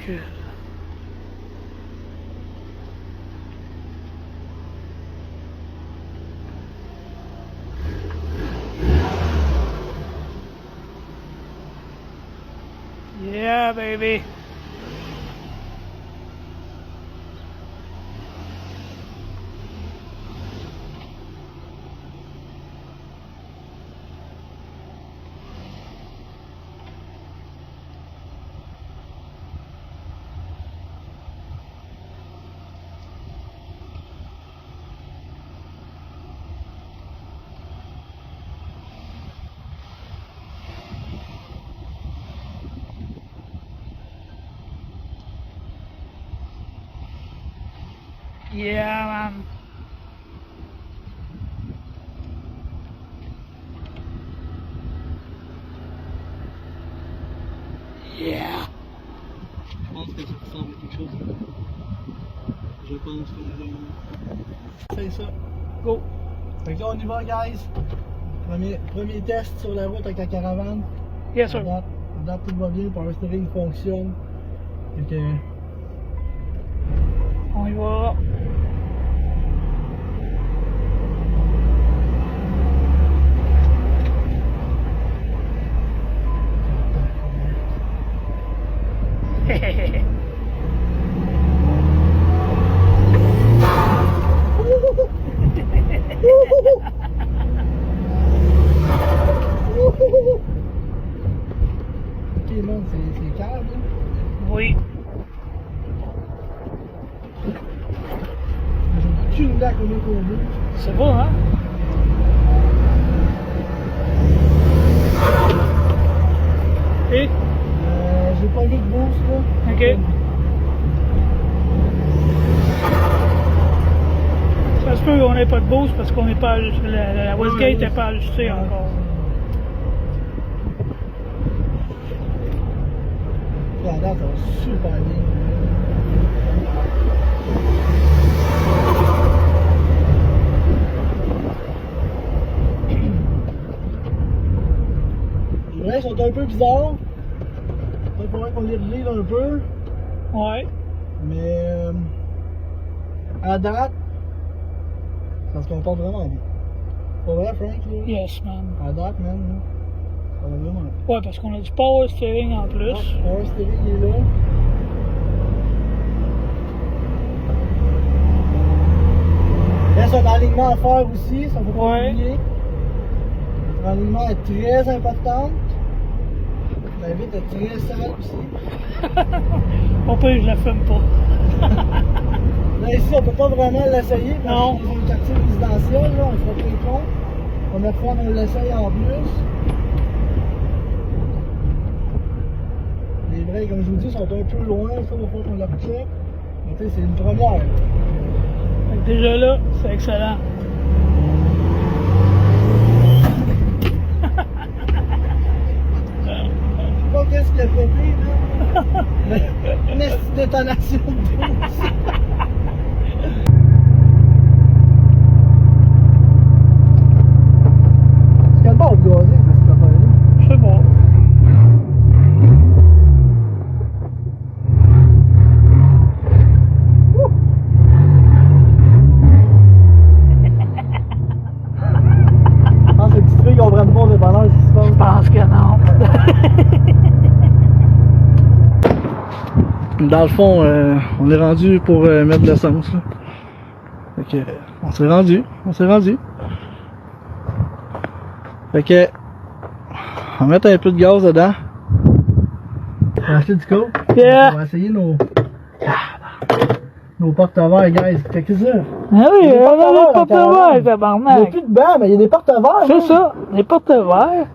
que... Yeah, baby. Yeah, man. Yeah. Je pense que ça ressemble à quelque chose. Je pense que c'est ça. Go. Fait que là on y va, guys. Premier test sur la route avec la caravane. Yes, sir. À date, tout va bien, le power steering fonctionne. Fait que... On y va. Ok, man, c'est calme, hein? Oui. J'ai aucune idée à combien qu'on veut. C'est bon, hein? Et? J'ai pas vu de boost, là. Ok. Ça se peut qu'on n'ait pas de boost parce qu'on n'est pas... La Westgate n'est pas ajustée encore. La date, ça va super bien. Les freins sont un peu bizarres. Il faudrait qu'on les relève un peu. Ouais. Mais à date, ça se comporte vraiment bien. Pas vrai, Frank? Là? Yes, man. À date, man, là, ça va vraiment bien. Ouais, parce qu'on a du power steering en plus. Le power steering il est là. Il reste un alignement à faire aussi, ça ne faut pas Ouais. oublier. L'alignement est très important. La vitre est très sale aussi. Au pire, je la fume pas. Là ici, on peut pas vraiment l'essayer parce Non. que c'est un quartier résidentiel, là, on fera pas les comptes. On va faire qu'on l'essaye en plus. Les breaks, comme je vous dis, sont un peu loin, ça, il va falloir qu'on les recheck. Mais tu sais, c'est une première. Fait que déjà là, c'est excellent. Je sais pas qu'est-ce qu'il a pété, là. Mais c'est une détonation de douce. C'est quel bord de gazer, cette affaire-là? C'est bon. Je pense que les petites filles comprennent pas dépendant de ce qui se passe. Je pense que non. Dans le fond, on est rendu pour mettre de l'essence. Fait que, on s'est rendu. Fait que, on va mettre un peu de gaz dedans. On va acheter du coke. Yeah. On va essayer nos porte-verres, guys. Fait que c'est ça. Ah oui, Des on a porte-verres des en porte-verres, Il n'y a tabarnak. plus de bancs, mais il y a des porte-verres. C'est ça, des porte-verres.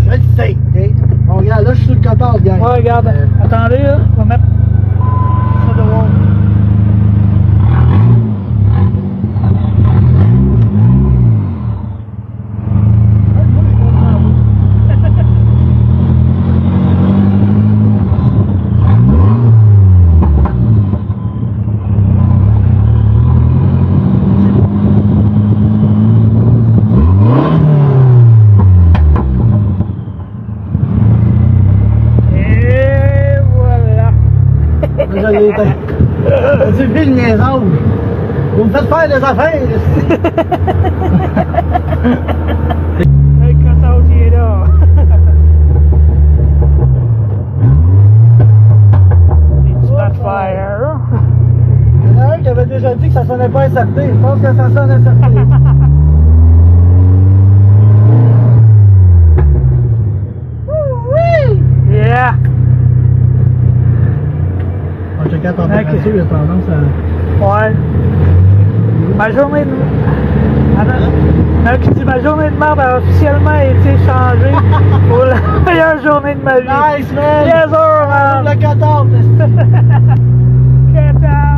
Je le sais. Ok. Bon, regarde, là, je suis sur le cotard, guys. Ouais, regarde. Attendez, là, on va mettre ça dehors. Tu vis le niaisage. Vous me faites faire des affaires. Le cutout, il est là. Les petits backfire. Il y en a un qui avait déjà dit que ça sonnait pas incertain. Je pense que ça sonne incertain. Yeah! On checker la température, il y a tendance à... Ouais. Ma journée de... qui dit ma journée de merde a officiellement été changée pour la meilleure journée de ma vie. Nice, man! Yes, sir, man! Le cutout! Get out!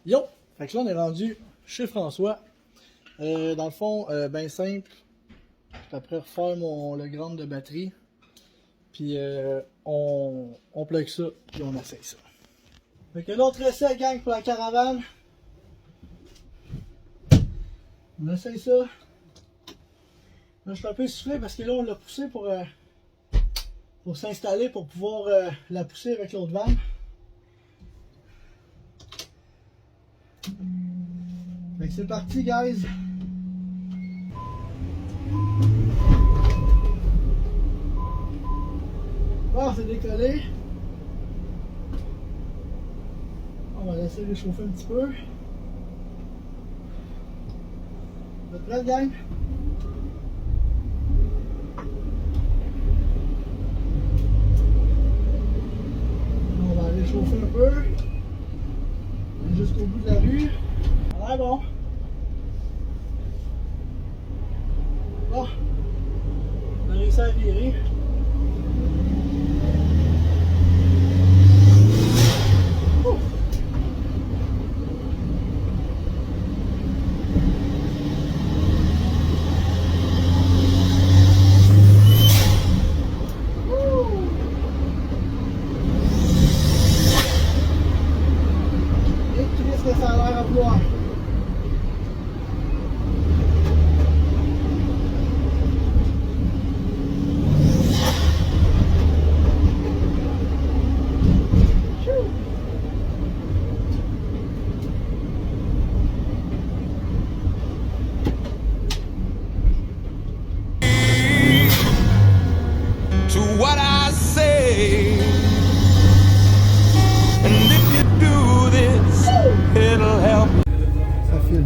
Yo! Fait que là, on est rendu chez François. Dans le fond, ben simple. Je vais après refaire le grand de batterie. Puis on plug ça, puis on essaye ça. Fait que l'autre essai, gang, pour la caravane. On essaye ça. Là, je suis un peu soufflé parce que là, on l'a poussé pour s'installer, pour pouvoir la pousser avec l'autre vanne. Fait que c'est parti, guys! Bon, c'est décollé. On va laisser réchauffer un petit peu. Vous êtes prêts, gang? On va aller chauffer un peu. Jusqu'au bout de la rue. Ça a l'air bon. Bon. On a réussi à virer. Ouh. Qu'est-ce que ça a l'air à vouloir? To what I say, and if you do this, it'll help. Ça file.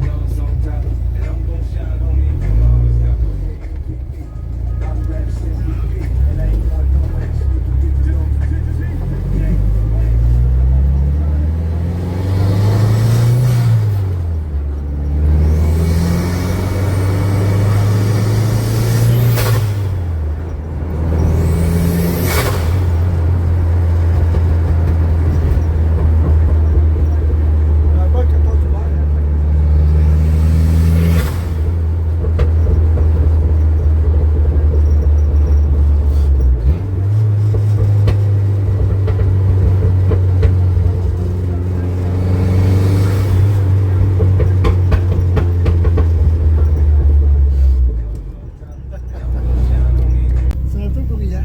C'est un peu bruyant.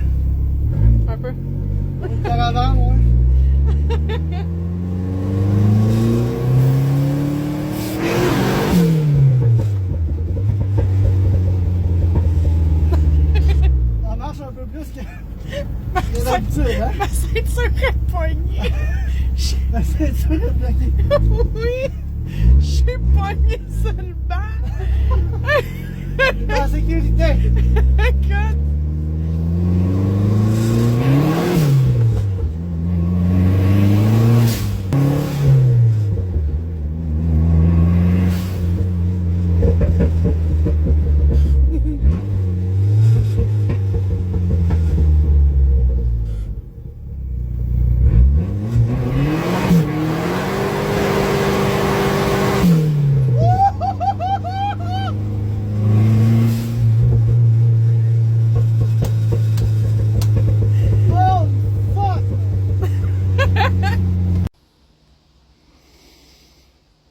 Un peu. Une caravane, ouais. Ça marche un peu plus que d'habitude, hein? Ma ceinture est poignée. La ceinture est bloquée. Oui, je suis poignée sur le banc. En sécurité. Écoute.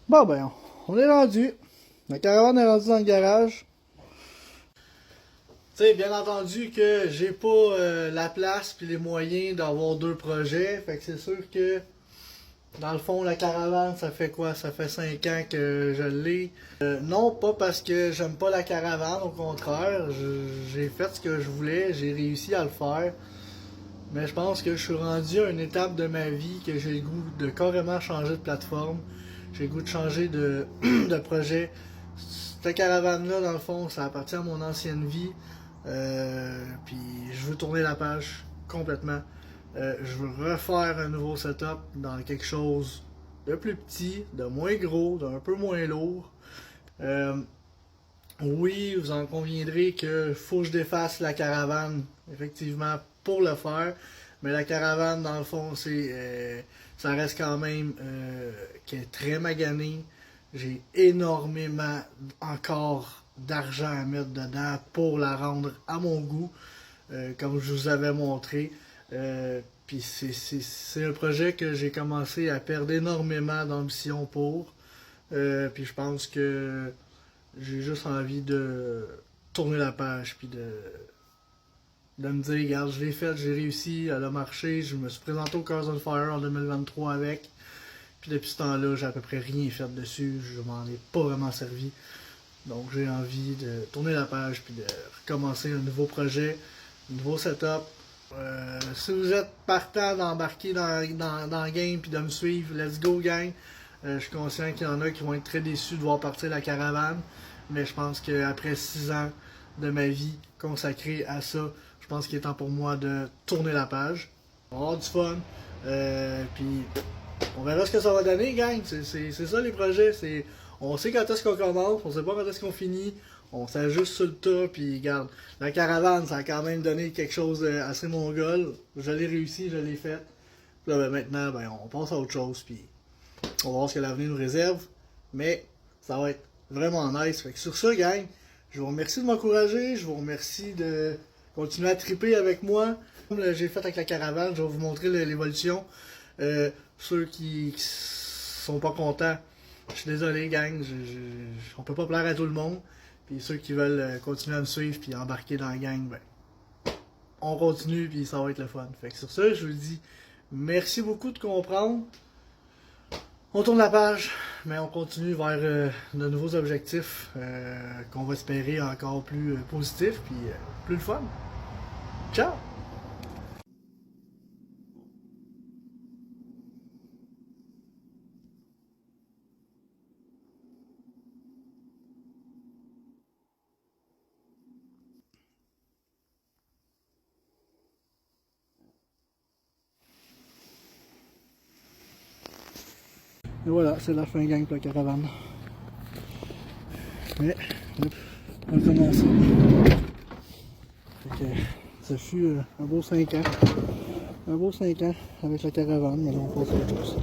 Bon ben, on est rendu. La caravane est rendue dans le garage. Tu sais, bien entendu que j'ai pas la place puis les moyens d'avoir 2 projets. Fait que c'est sûr que, dans le fond, la caravane, ça fait quoi? Ça fait 5 ans que je l'ai. Non, pas parce que j'aime pas la caravane, au contraire. J'ai fait ce que je voulais, j'ai réussi à le faire. Mais je pense que je suis rendu à une étape de ma vie que j'ai le goût de carrément changer de plateforme. J'ai le goût de changer de, de projet. Cette caravane-là, dans le fond, ça appartient à mon ancienne vie. Puis je veux tourner la page complètement. Je veux refaire un nouveau setup dans quelque chose de plus petit, de moins gros, d'un peu moins lourd. Oui, vous en conviendrez que faut que je défasse la caravane, effectivement, pour le faire. Mais la caravane, dans le fond, ça reste quand même qui est très magané. J'ai énormément encore d'argent à mettre dedans pour la rendre à mon goût, comme je vous avais montré. Puis c'est un projet que j'ai commencé à perdre énormément d'ambition pour. Puis je pense que j'ai juste envie de tourner la page, puis de me dire, regarde, je l'ai fait, j'ai réussi, elle a marché, je me suis présenté au Cars on Fire en 2023 avec. Puis depuis ce temps-là, j'ai à peu près rien fait dessus, je m'en ai pas vraiment servi. Donc j'ai envie de tourner la page, puis de recommencer un nouveau projet, un nouveau setup. Si vous êtes partant d'embarquer dans le game, puis de me suivre, let's go gang. Je suis conscient qu'il y en a qui vont être très déçus de voir partir la caravane. Mais je pense qu'après 6 ans de ma vie consacrée à ça, je pense qu'il est temps pour moi de tourner la page. On va avoir du fun. Puis on verra ce que ça va donner, gang. C'est ça les projets. On sait quand est-ce qu'on commence, on sait pas quand est-ce qu'on finit. On s'ajuste sur le tas, puis regarde, la caravane, ça a quand même donné quelque chose d'assez mongol. Je l'ai réussi, je l'ai fait. Puis là, ben, maintenant, ben, on passe à autre chose, puis on va voir ce que l'avenir nous réserve. Mais ça va être vraiment nice. Fait que sur ça, gang, je vous remercie de m'encourager. Je vous remercie de continuer à triper avec moi. Comme j'ai fait avec la caravane, je vais vous montrer l'évolution. Ceux qui sont pas contents, je suis désolé, gang. On peut pas plaire à tout le monde. Puis ceux qui veulent continuer à me suivre puis embarquer dans la gang, ben, on continue puis ça va être le fun. Fait que sur ça, je vous dis merci beaucoup de comprendre. On tourne la page, mais on continue vers de nouveaux objectifs qu'on va espérer encore plus positifs puis plus le fun. Ciao! Et voilà, c'est la fin gang pour la caravane. Mais, on va commencer. Fait que, ça fut un beau 5 ans. Un beau 5 ans avec la caravane, mais là on passe à autre chose.